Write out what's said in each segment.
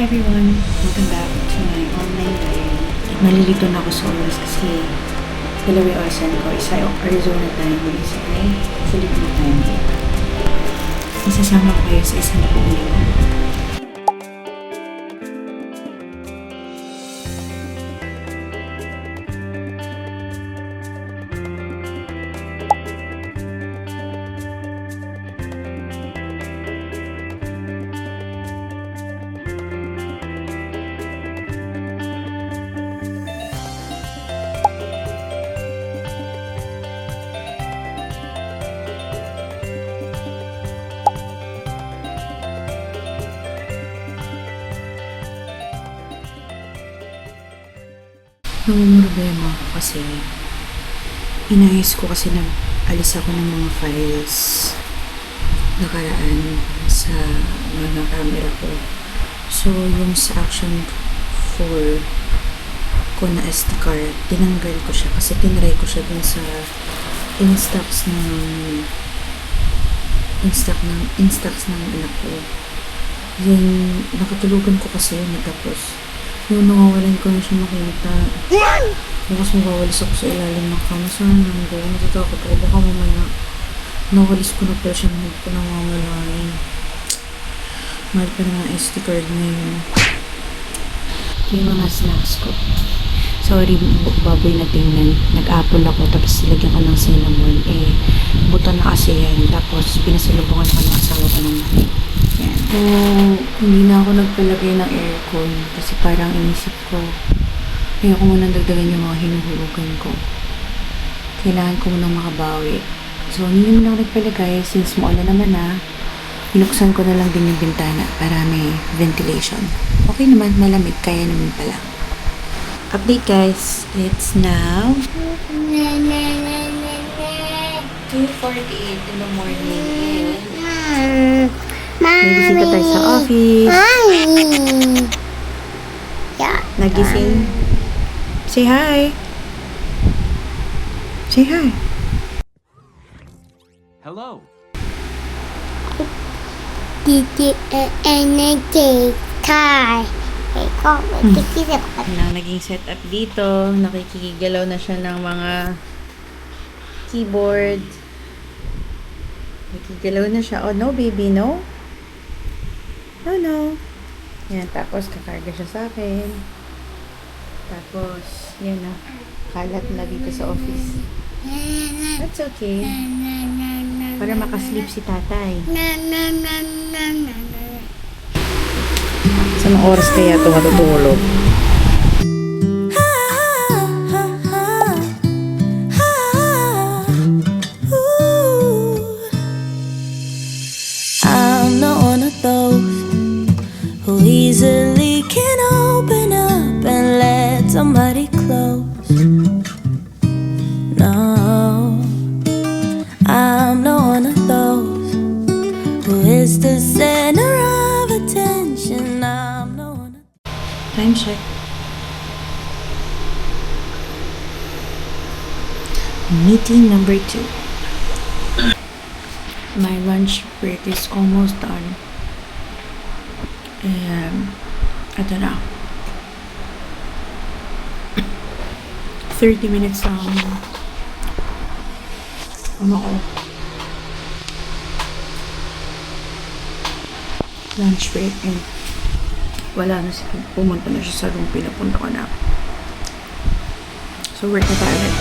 Hi everyone! Welcome back to my online live. Nalilito na ako sa oras kasi dalawang orasan ko. Isa ay Arizona time, isa ay Philippine time. Isasama ko kayo sa isang pumili. Namumroblema ako kasi inayos ko kasi alis ako ng mga files nakaraan sa mga camera ko. So, yung sa Action 4 ko na SD card, tinanggal ko siya kasi tinry ko siya dun sa Instax ng anak ko. Yung nakatulugan ko kasi yun, tapos yung nawawalan ko na siya makita. Bukas mawawalis ako sa ilalim ng kama. Saan nando? Natatakot ako. Baka mamaya nawalis ko na pala siya. Hindi ko nawawalain. Mahal pa na mga SD card ngayon. Yung mga snacks ko. Sorry, baboy na tingnan. Nag-apple ako. Tapos silagyan ko ng cinnamon. Buto na kasi yan. Tapos pinasalubungan ko ng asawa ko ng mani. Yan. So, hindi na ako nagpalagay ng aircon kasi parang inisip ko kaya ko munang dagdagan yung mga hinuhulugan ko. Kailangan ko munang makabawi. So, hindi naman ako nagpalagay since maulan naman na. Binuksan ko na lang din yung bintana para may ventilation. Okay naman, malamig. Kaya naman pala. Update guys. It's now 2:48 in the morning. May bisita tayo sa office. Nagising. Say hi. Say hi. Hello. Naging setup dito. Nakikigalaw na siya ng mga keyboard. Nakikigalaw na siya. Oh no baby, no? No. Yan, tapos kakarga siya sa akin. Tapos, yan na. Kalat na dito sa office. That's okay. Para makasleep si tatay. Sa mga oras kaya ito matutulog? I'm not one of those who easily can open up and let somebody close. No, I'm not one of those who is the center of attention. I'm not one of Time check. Meeting number 2. My lunch break is almost done. Ito na. 30 minutes lang. Lunch break. And wala na siya. Pumunta na siya sa room. Pinapunta ko na. So, work na tayo ulit.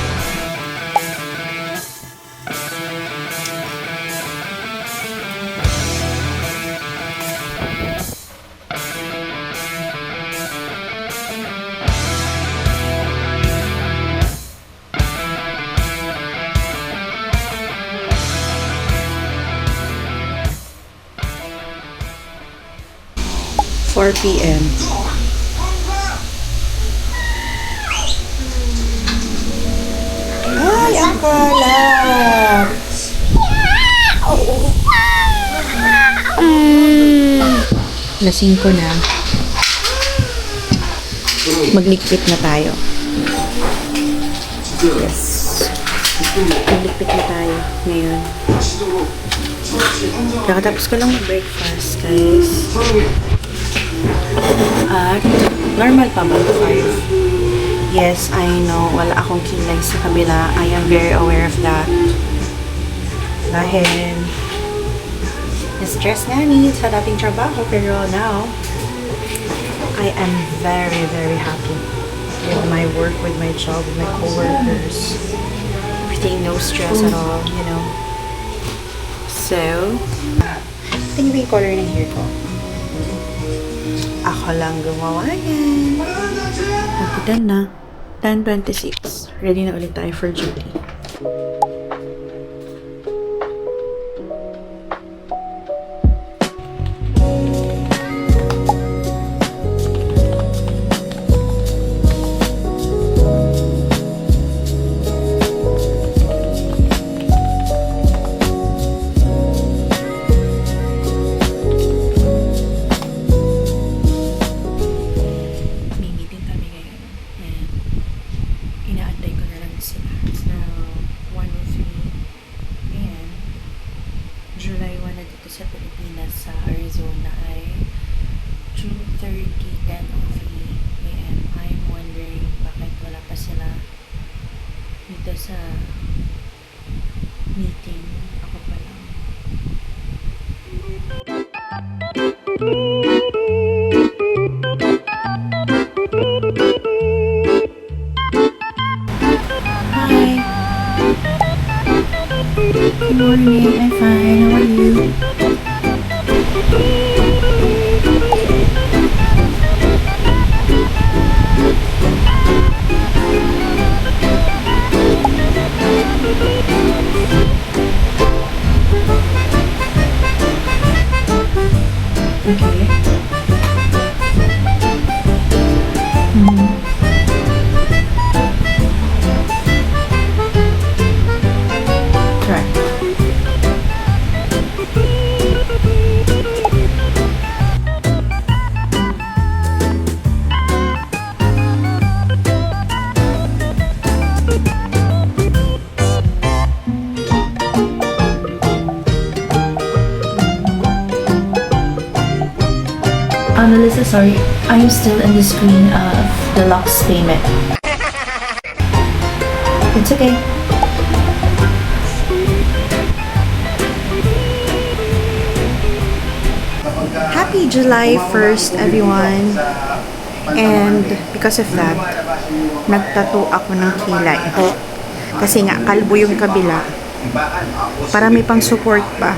PM. Ay, ang kalat! Lasing ko na. Maglikpit na tayo. Yes. Maglikpit na tayo ngayon. Kakatapos ko lang mag-breakfast, guys. At normal pa ba? 5. Yes, I know. Wala akong kilay sa kabila. I am very aware of that. Dahil stress nga ni sa dating trabaho. Pero now, I am very, very happy with my work, with my job, with my coworkers. Everything, no stress at all, you know. So, tingnan yung color ng hair ko. Ako lang gumawa yan. Magkitan na. 10:26. Ready na ulit tayo for duty. July 1 na dito sa Pilipinas, sa Arizona ay June 30, 10:03 a.m. I'm wondering bakit wala pa sila dito sa meeting. Ako pa lang. Hi! Good morning, I'm fine. How are you? Okay. Correct. Melissa, sorry, I'm still in the screen of deluxe payment. It's okay. Happy July 1st, everyone. And because of that, nagtattoo ako ng kilay. Kasi nga, kalbo yung kabila. Para may pang support pa.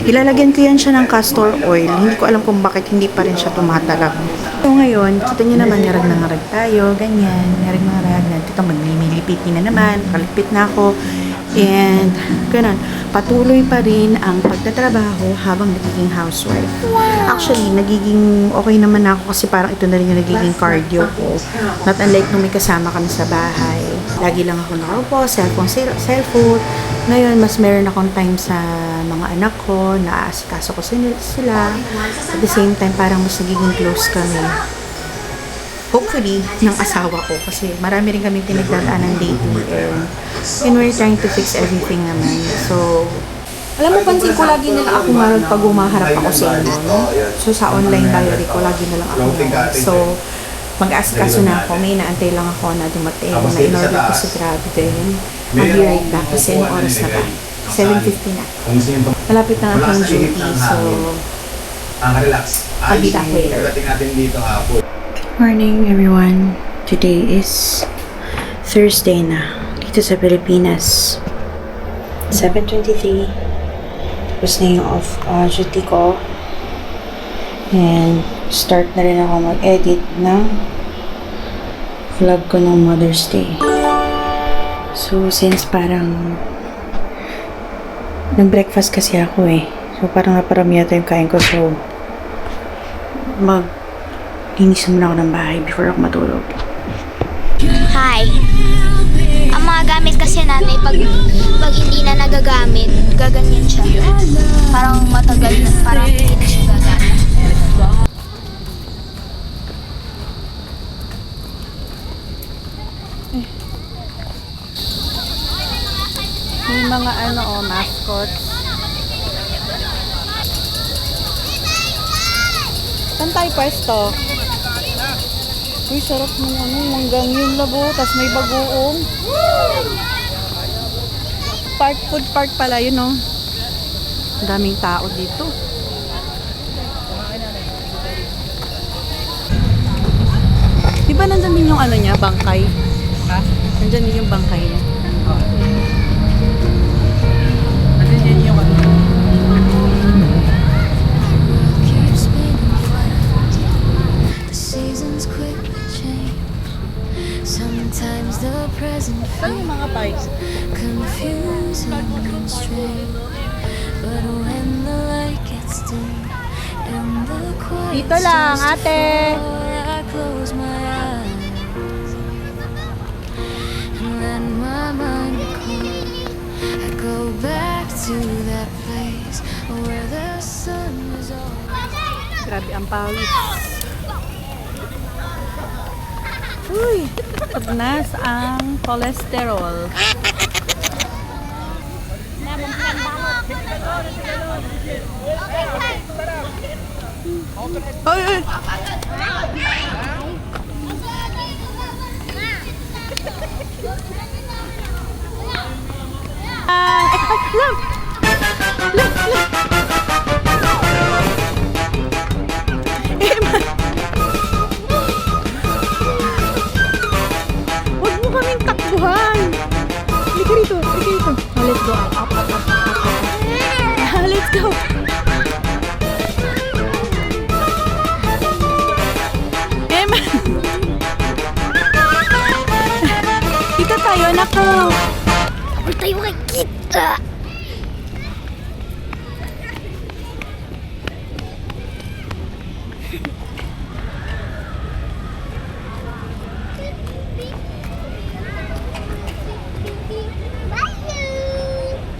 Ilalagyan ko yan siya ng castor oil. Hindi ko alam kung bakit hindi pa rin siya tumatalab. So ngayon, kita nyo naman, ngarag na ngarag tayo. Ganyan, ngarag na ngarag. Ito, magmimilipitin na naman. Kalipit na ako. And, ganun. Patuloy pa rin ang pagtatrabaho habang nagiging housewife. Actually, nagiging okay naman ako kasi parang ito na rin yung nagiging cardio ko. Not unlike nung may kasama kami sa bahay. Lagi lang ako nakaupo, cellphone. Ngayon, mas meron akong time sa mga anak ko, naaasikaso ko sila. At the same time, parang mas nagiging close kami. Hopefully, ng asawa ko. Kasi marami rin kami pinagdadaanan lately. And we're trying to fix everything naman. So, alam mo, pansin ko lagi na lang ako marunong pag umaharap ako sa inyo. No? So, sa online diary ko, lagi na lang ako marunong. So, mag-aasikaso na ako. May naantay lang ako na dumating. Na in-order ko si Grab din. I'll be right back. Kasi yung oras na ba? 7:50 na. Malapit na akong duty. So, I'll be back later. Morning, everyone. Today is Thursday na. Dito sa Pilipinas. 7:23. Tapos na yung off duty ko. And start na rin ako mag-edit ng vlog ko ng Mother's Day. So, since parang nag-breakfast kasi ako eh. So, parang naparami yata yung kain ko. So, linis muna ako ng bahay before ako matulog. Hi. Ang mga gamit kasi natin, pag hindi na nagagamit, gaganyan siya. Parang matagal na, parang hindi na siya gagamit. May mga mascots. Saan tayo pwesto? Uy, sarap ng ano, manggang yun labo, tas may bagoong. Food park pala yun, no? Ang daming tao dito. Di ba nandun din yung ano niya, bangkay? Ha? Nandun din yung bangkay niya. Nandun yan yung ano. keep spinning fast. The seasons quickly change. Sometimes the present Saan yung mga feels bikes? confusing and strange. But when the light gets dim and the quiet Dito lang, starts to ate. fall, I close my eyes and let my mind be calm. I go back to that place where the sun was all. Grabe ang pawis. Uy, pagnas ang cholesterol. Ay, ay. Lam! Lam! Lam! Emma! Huwag mo kaming takbuhan! Halika rito, halika rito. Oh, let's go. Up, up, up, up, up, up. Ah, let's go. Emma! Dito tayo, nako. Kapag tayo kay kita.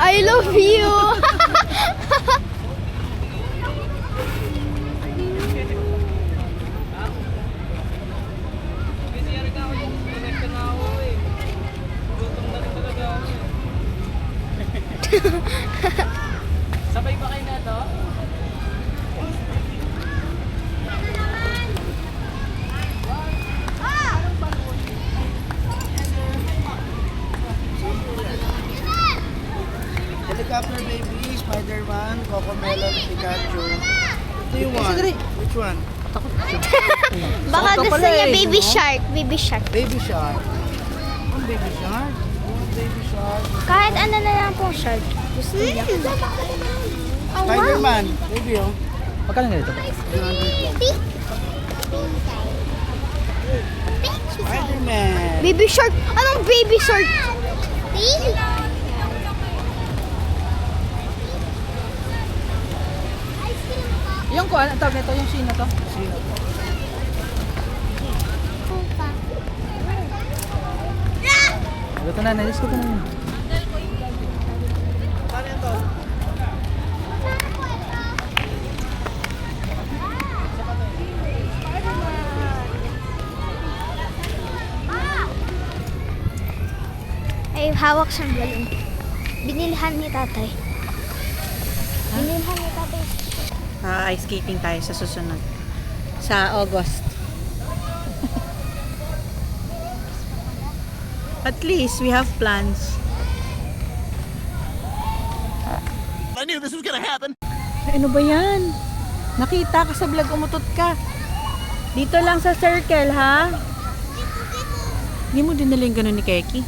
I love you. Sabay ba kayo na to? Helicopter baby, Spider-Man, Cocomelon, Pikachu. What do you want? Which one? Baka Soto gusto pala niya eh, baby no? shark. Baby shark. Baby Shark. Ang Baby Shark? Baby Shark. Kahit ano na lang pong shark. Gusto niya. Spider-Man. Baby oh. Magkano nga ito? Spider-Man. Baby shark. Anong baby shark? Yung ko, ano tawag nito? Yung sino to? Sino to? Ito na, nalis ko na. Saan yan to? Ay, hawak siyang balon. Binilhan ni tatay. Binilhan ni tatay. Ice skating tayo sa susunod. Sa August. At least we have plans. I knew this was gonna happen. Ano ba yan? Nakita ka sa vlog, umutot ka. Dito lang sa circle, ha? Hindi mo dinaling ganun ni Keki?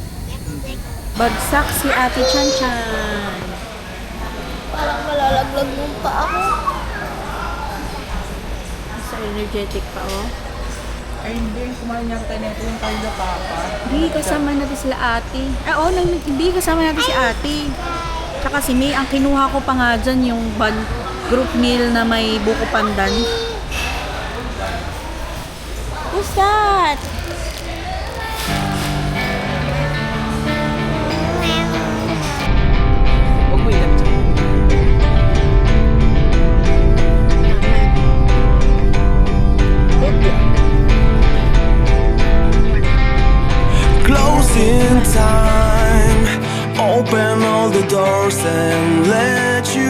Bagsak si Ate Chan Chan. Parang malalaglag mo pa ako. Sa energetic pa, oh. Ay hindi, kumain niya tayo nito yung kayo papa. Hindi, kasama natin sila ate. Oo, hindi, kasama natin si ate. Tsaka si May, ang kinuha ko pa nga dyan, yung group meal na may buko pandan. Who's that? Huwag mo ilap siya. Closing time. Open all the doors and let you